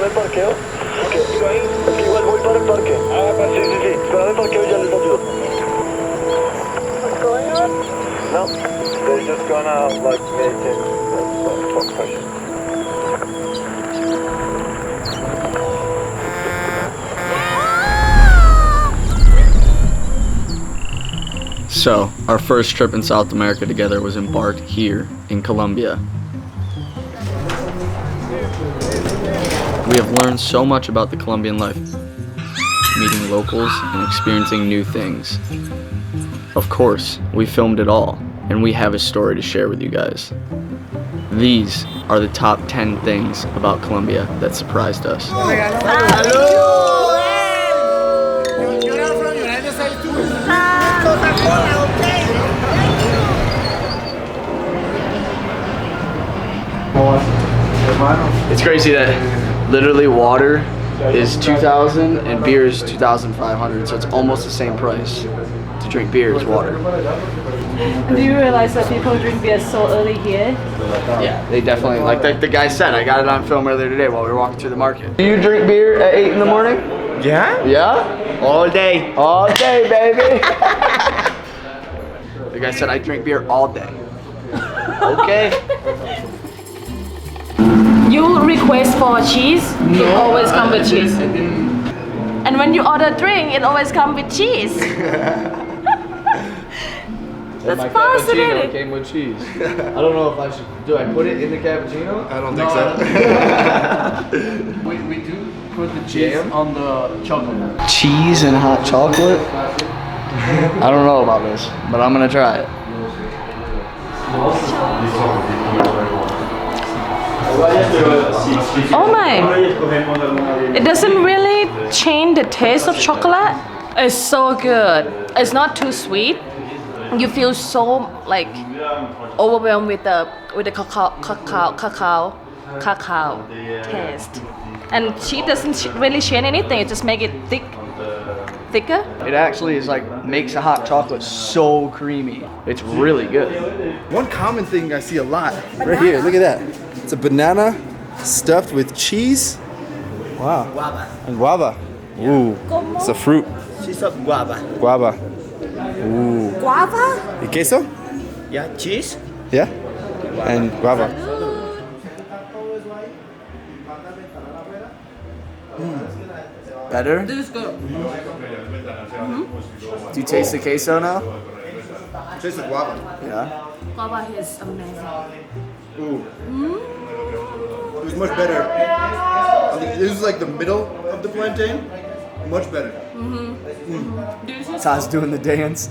Espérame el parqueo. Ok, igual voy para el parque. Sí, sí, sí. Espérame el parqueo y ya les ayudo. What's going on? No, they're just gonna like make it for question. So, our first trip in South America together was embarked here in Colombia. We have learned so much about the Colombian life, meeting locals and experiencing new things. Of course, we filmed it all, and we have a story to share with you guys. These are the top 10 things about Colombia that surprised us. It's crazy that literally water is 2,000 and beer is 2,500, so it's almost the same price to drink beer as water. Do you realize that people drink beer so early here? Yeah, they definitely, like the guy said, I got it on film earlier today while we were walking through the market. Do you drink beer at 8 in the morning? Yeah? Yeah? All day. All day, baby! The guy said I drink beer all day. Okay. You request for cheese, it always comes with cheese. And when you order drink, it always comes with cheese. That's my fascinating. cappuccino came with cheese. I don't know if I should. Do I put it in the cappuccino? I don't think so. we do put the cheese on the chocolate. Cheese and hot chocolate? I don't know about this, but I'm gonna try it. Oh my! It doesn't really change the taste of chocolate. It's so good. It's not too sweet. You feel so like overwhelmed with the cacao taste. And cheese doesn't really change anything. It just make it thicker. It actually is like makes the hot chocolate so creamy. It's really good. One common thing I see a lot right here. Look at that. It's a banana stuffed with cheese. Wow. Guava. And guava. Ooh. It's a fruit. Cheese of guava. Guava. Ooh. Guava? Y queso? Yeah, cheese. Yeah. And guava. Better? This is good. Do you taste the queso now? Tastes like guava. Yeah. Guava is amazing. Ooh. It was much better. This is like the middle of the plantain. Much better. Taz doing the dance.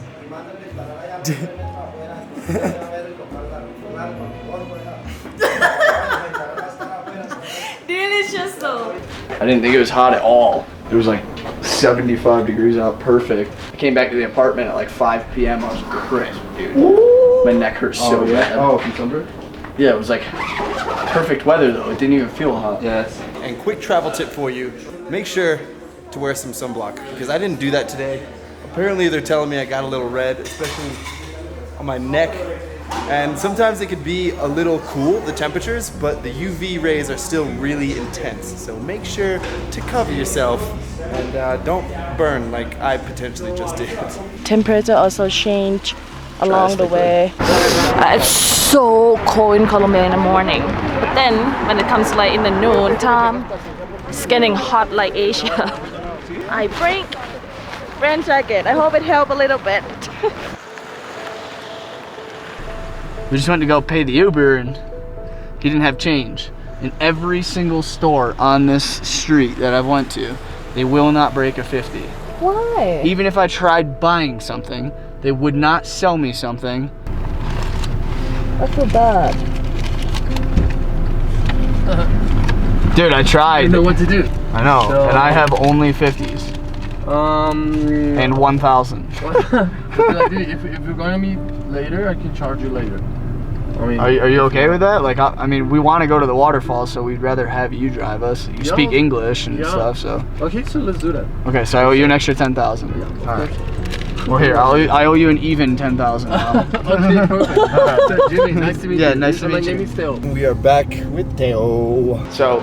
Delicious though. I didn't think it was hot at all. It was like 75 degrees out, perfect. I came back to the apartment at like 5 p.m. I was crisp, dude. My neck hurt so bad. Oh, from sunburn? Yeah, it was like perfect weather though. It didn't even feel hot. Yes. And quick travel tip for you. Make sure to wear some sunblock because I didn't do that today. Apparently they're telling me I got a little red, especially on my neck. And sometimes it could be a little cool, the temperatures, but the UV rays are still really intense. So make sure to cover yourself and don't burn like I potentially just did. Temperature also change along the way. It's so cold in Colombia in the morning. But then when it comes like in the noon time, it's getting hot like Asia. I bring rain jacket. I hope it helped a little bit. We just went to go pay the Uber and he didn't have change. In every single store on this street that I've went to, they will not break a 50. Why? Even if I tried buying something, they would not sell me something. That's so bad. Dude, I tried. I don't know what to do. I know, So- and I have only 50s and 1,000. If you're gonna meet later, I can charge you later. I mean, Are you okay with that? Like, I mean, we want to go to the waterfall, so we'd rather have you drive us. You speak English and stuff, so. okay, so let's do that. Okay, so I owe you an extra 10,000. Yeah. All right. Well, here, I owe you an even 10,000 now. Okay, perfect. So, Jimmy, nice to meet you. Yeah, nice to meet you. My name is Theo. We are back with Theo. So,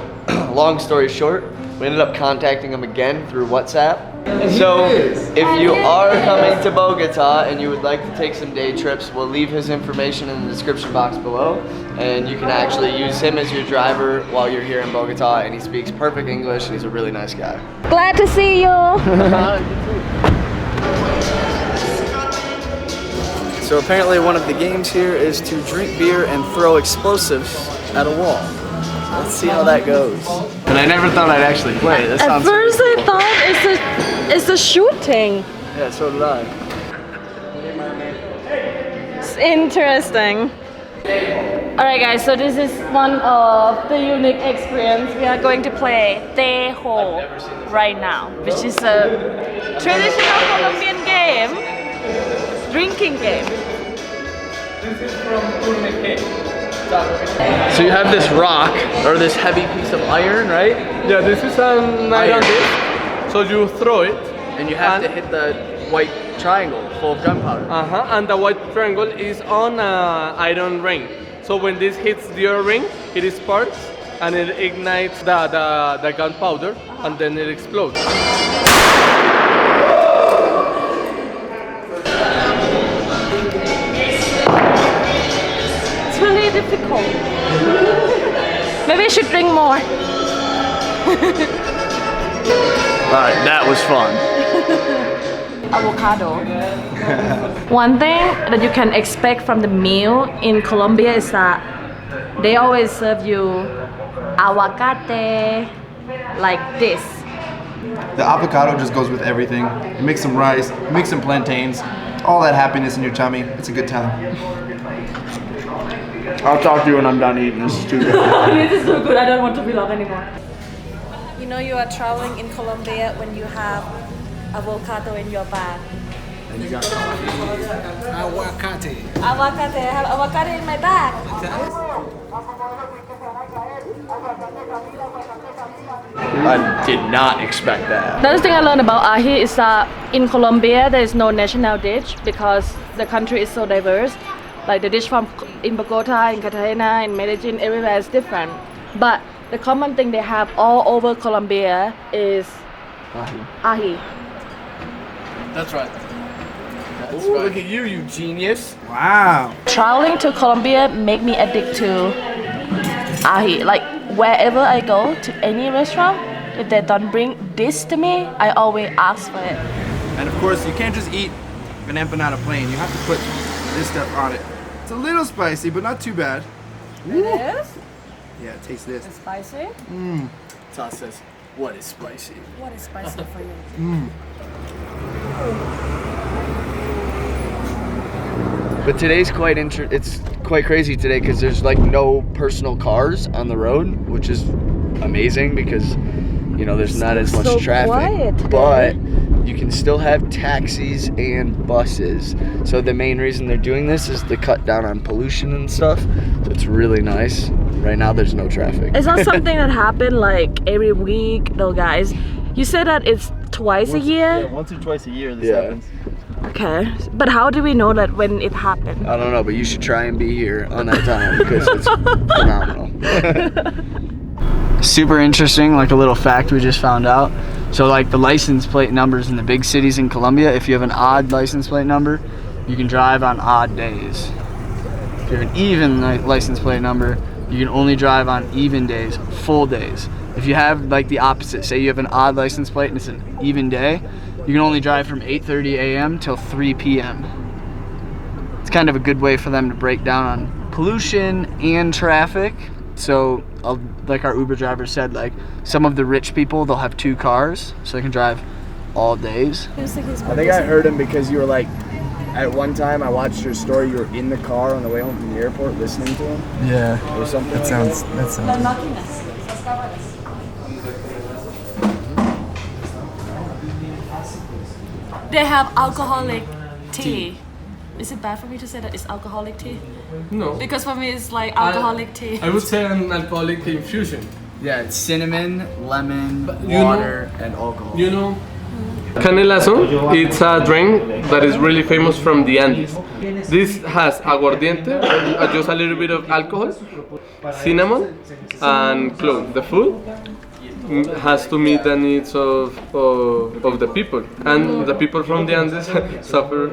long story short, we ended up contacting him again through WhatsApp. So, if you are coming to Bogota and you would like to take some day trips, we'll leave his information in the description box below. And you can actually use him as your driver while you're here in Bogota. And he speaks perfect English and he's a really nice guy. Glad to see you. So apparently one of the games here is to drink beer and throw explosives at a wall. Let's see how that goes. And I never thought I'd actually play it. At first I thought it's a shooting. Yeah, so did I. It's interesting. Alright guys, so this is one of the unique experience. We are going to play Tejo right now, which is a traditional Colombian game, drinking game. This is from Turmeque. So you have this rock, or this heavy piece of iron, right? Yeah, this is an iron disc. So you throw it. And you have to hit the white triangle full of gunpowder. And the white triangle is on an iron ring. So when this hits the other ring, it sparks and it ignites the gunpowder and then it explodes. It's really difficult. Maybe I should drink more. Alright, that was fun. Avocado. One thing that you can expect from the meal in Colombia is that they always serve you aguacate like this. The avocado just goes with everything. You make some rice, you make some plantains, all that happiness in your tummy. It's a good time. I'll talk to you when I'm done eating. This is too good. This is so good, I don't want to vlog anymore. You know you are traveling in Colombia when you have avocado in your bag. And you got aguacate. Avocado, I have avocado in my bag. I did not expect that. The other thing I learned about ají is that in Colombia there is no national dish because the country is so diverse. Like the dish from in Bogota, in Cartagena, in Medellin, everywhere is different. But the common thing they have all over Colombia is ají. That's right. That's right. Look at you, you genius. Wow. Traveling to Colombia make me addicted to ají. Like wherever I go to any restaurant, if they don't bring this to me, I always ask for it. And of course, you can't just eat an empanada plain. You have to put this stuff on it. It's a little spicy, but not too bad. It is? Yeah, taste this. It's spicy? Toss says, what is spicy? What is spicy for you? But today's it's quite crazy today because there's like no personal cars on the road, which is amazing because you know there's not as much so traffic. Quiet today. But you can still have taxis and buses. So the main reason they're doing this is to cut down on pollution and stuff. So it's really nice. Right now there's no traffic. It's not something that happen like every week though, guys. You said that it's twice a year? Yeah, once or twice a year this Yeah. happens. Okay, but how do we know that when it happened? I don't know, but you should try and be here on that time because it's phenomenal. Super interesting, like a little fact we just found out. So like the license plate numbers in the big cities in Colombia, if you have an odd license plate number, you can drive on odd days. If you have an even license plate number, you can only drive on even days, full days. If you have like the opposite, say you have an odd license plate and it's an even day, you can only drive from 8:30 a.m. till 3 p.m. It's kind of a good way for them to break down on pollution and traffic. So like our Uber driver said, like some of the rich people, they'll have 2 cars so they can drive all days. I think I heard him because you were like, at one time I watched your story, you were in the car on the way home from the airport listening to him. Yeah. Or something That sounds. They have alcoholic tea. Is it bad for me to say that it's alcoholic tea? No. Because for me it's like alcoholic tea. I would say an alcoholic infusion. Yeah, it's cinnamon, lemon, you water, and alcohol. You know, Canelazo, it's a drink that is really famous from the Andes. This has aguardiente, just a little bit of alcohol, cinnamon, and clove. The food has to meet the needs of the people, and the people from the Andes suffer.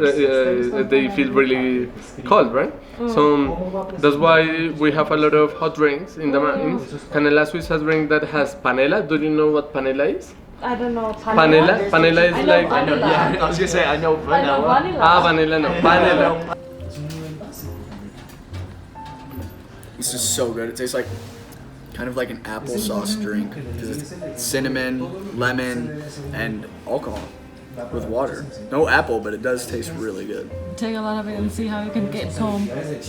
They feel really cold, right? So that's why we have a lot of hot drinks in the mountains. Canelazo is a drink that has panela. Do you know what panela is? I don't know. Panela? Panela is like... I know, yeah, I was gonna say I know vanilla. Ah, vanilla no. Panela. This is so good. It tastes like kind of like an applesauce drink because it's cinnamon, lemon, and alcohol with water. No apple, but it does taste really good. Take a lot of it and see how you can get home. It's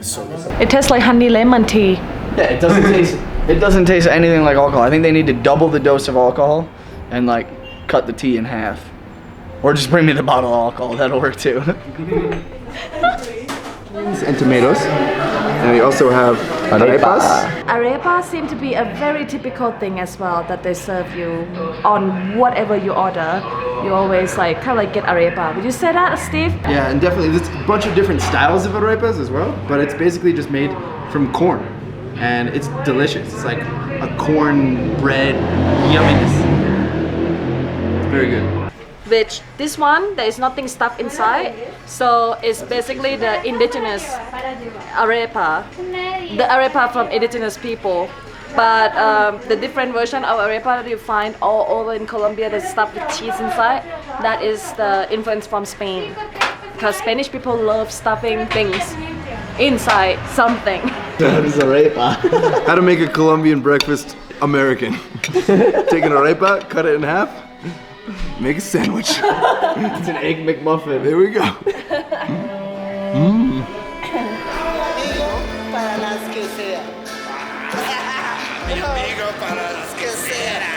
so good. It tastes like honey lemon tea. Yeah, it doesn't taste. It doesn't taste anything like alcohol. I think they need to double the dose of alcohol and like cut the tea in half, or just bring me the bottle of alcohol. That'll work too. And tomatoes. And we also have arepas. Arepa seems to be a very typical thing as well that they serve you on whatever you order. You always like kind of like get arepa. Would you say that, Steve? Yeah, and definitely there's a bunch of different styles of arepas as well, but it's basically just made from corn. And it's delicious. It's like a corn bread yumminess. It's very good. Which this one, there is nothing stuffed inside, so it's basically the indigenous arepa, the arepa from indigenous people. But the different version of arepa that you find all over in Colombia that's stuffed with cheese inside, that is the influence from Spain. Because Spanish people love stuffing things inside something. That is arepa. How to make a Colombian breakfast American. Take an arepa, cut it in half, make a sandwich. It's an egg McMuffin. There we go. Mi amigo para las que sea.